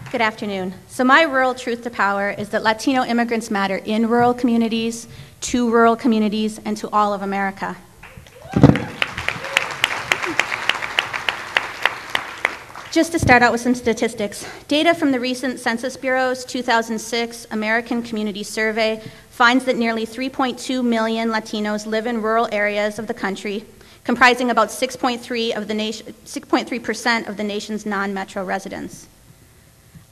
Good afternoon. So my rural truth to power is that Latino immigrants matter in rural communities, to rural communities, and to all of America. Just to start out with some statistics, data from the recent Census Bureau's 2006 American Community Survey finds that nearly 3.2 million Latinos live in rural areas of the country, comprising about 6.3% of the nation's non-metro residents.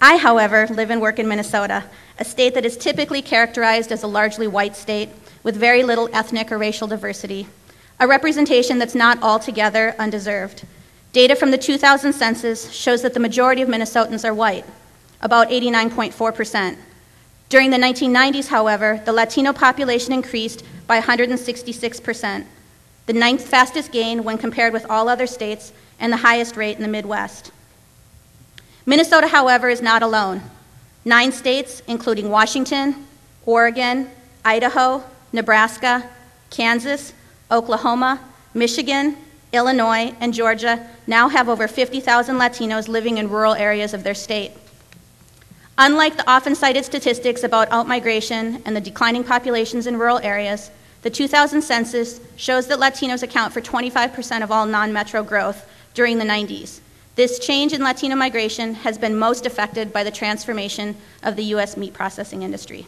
I, however, live and work in Minnesota, a state that is typically characterized as a largely white state with very little ethnic or racial diversity, a representation that's not altogether undeserved. Data from the 2000 census shows that the majority of Minnesotans are white, about 89.4%. During the 1990s, however, the Latino population increased by 166%, the ninth fastest gain when compared with all other states and the highest rate in the Midwest. Minnesota, however, is not alone. 9 states, including Washington, Oregon, Idaho, Nebraska, Kansas, Oklahoma, Michigan, Illinois, and Georgia now have over 50,000 Latinos living in rural areas of their state. Unlike the often cited statistics about outmigration and the declining populations in rural areas, the 2000 census shows that Latinos account for 25% of all non-metro growth during the 90s. This change in Latino migration has been most affected by the transformation of the U.S. meat processing industry.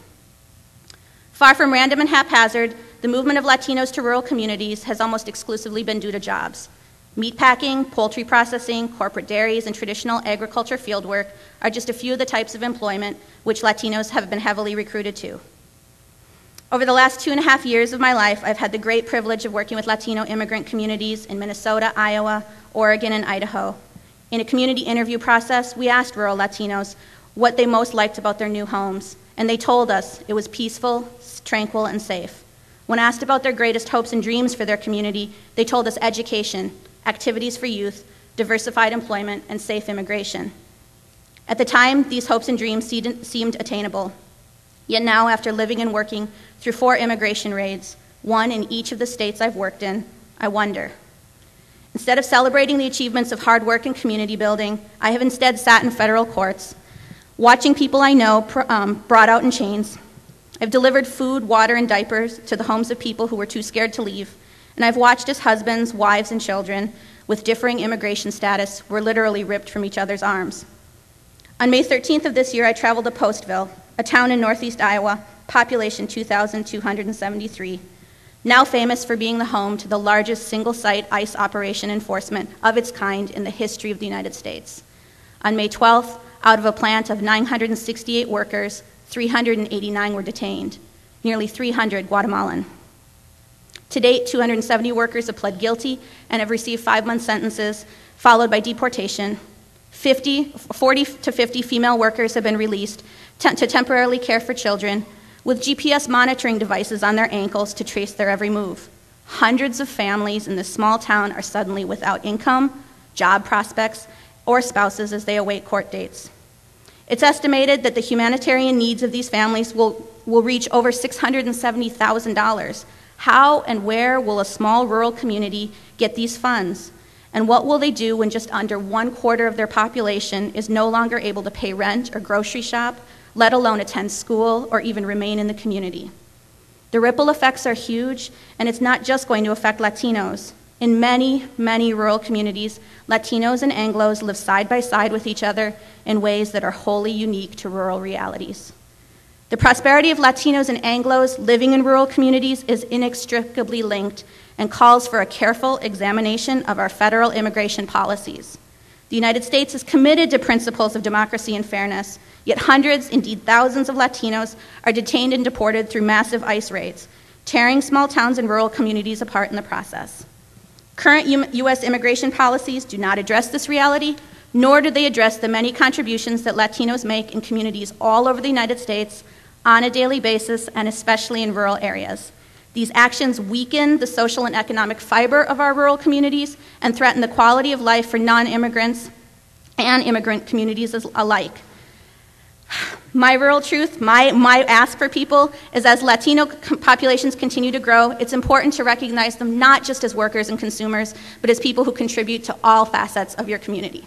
Far from random and haphazard, the movement of Latinos to rural communities has almost exclusively been due to jobs. Meatpacking, poultry processing, corporate dairies, and traditional agriculture fieldwork are just a few of the types of employment which Latinos have been heavily recruited to. Over the last 2.5 years of my life, I've had the great privilege of working with Latino immigrant communities in Minnesota, Iowa, Oregon, and Idaho. In a community interview process, we asked rural Latinos what they most liked about their new homes, and they told us it was peaceful, tranquil, and safe. When asked about their greatest hopes and dreams for their community, they told us education, activities for youth, diversified employment, and safe immigration. At the time, these hopes and dreams seemed attainable. Yet now, after living and working through 4 immigration raids, 1 in each of the states I've worked in, I wonder. Instead of celebrating the achievements of hard work and community building, I have instead sat in federal courts, watching people I know brought out in chains. I've delivered food, water, and diapers to the homes of people who were too scared to leave, and I've watched as husbands, wives, and children with differing immigration status were literally ripped from each other's arms. On May 13th of this year, I traveled to Postville, a town in northeast Iowa, population 2,273, now famous for being the home to the largest single-site ICE operation enforcement of its kind in the history of the United States. On May 12th, out of a plant of 968 workers, 389 were detained, nearly 300 Guatemalan. To date, 270 workers have pled guilty and have received 5-month sentences, followed by deportation. 40 to 50 female workers have been released to temporarily care for children, with GPS monitoring devices on their ankles to trace their every move. Hundreds of families in this small town are suddenly without income, job prospects, or spouses as they await court dates. It's estimated that the humanitarian needs of these families will reach over $670,000. How and where will a small rural community get these funds? And what will they do when just under 1/4 of their population is no longer able to pay rent or grocery shop, let alone attend school or even remain in the community? The ripple effects are huge, and it's not just going to affect Latinos. In many, many rural communities, Latinos and Anglos live side by side with each other in ways that are wholly unique to rural realities. The prosperity of Latinos and Anglos living in rural communities is inextricably linked and calls for a careful examination of our federal immigration policies. The United States is committed to principles of democracy and fairness, yet hundreds, indeed thousands of Latinos are detained and deported through massive ICE raids, tearing small towns and rural communities apart in the process. Current U.S. immigration policies do not address this reality, nor do they address the many contributions that Latinos make in communities all over the United States on a daily basis, and especially in rural areas. These actions weaken the social and economic fiber of our rural communities and threaten the quality of life for non-immigrants and immigrant communities alike. My rural truth, my ask for people is, as Latino populations continue to grow, it's important to recognize them not just as workers and consumers, but as people who contribute to all facets of your community.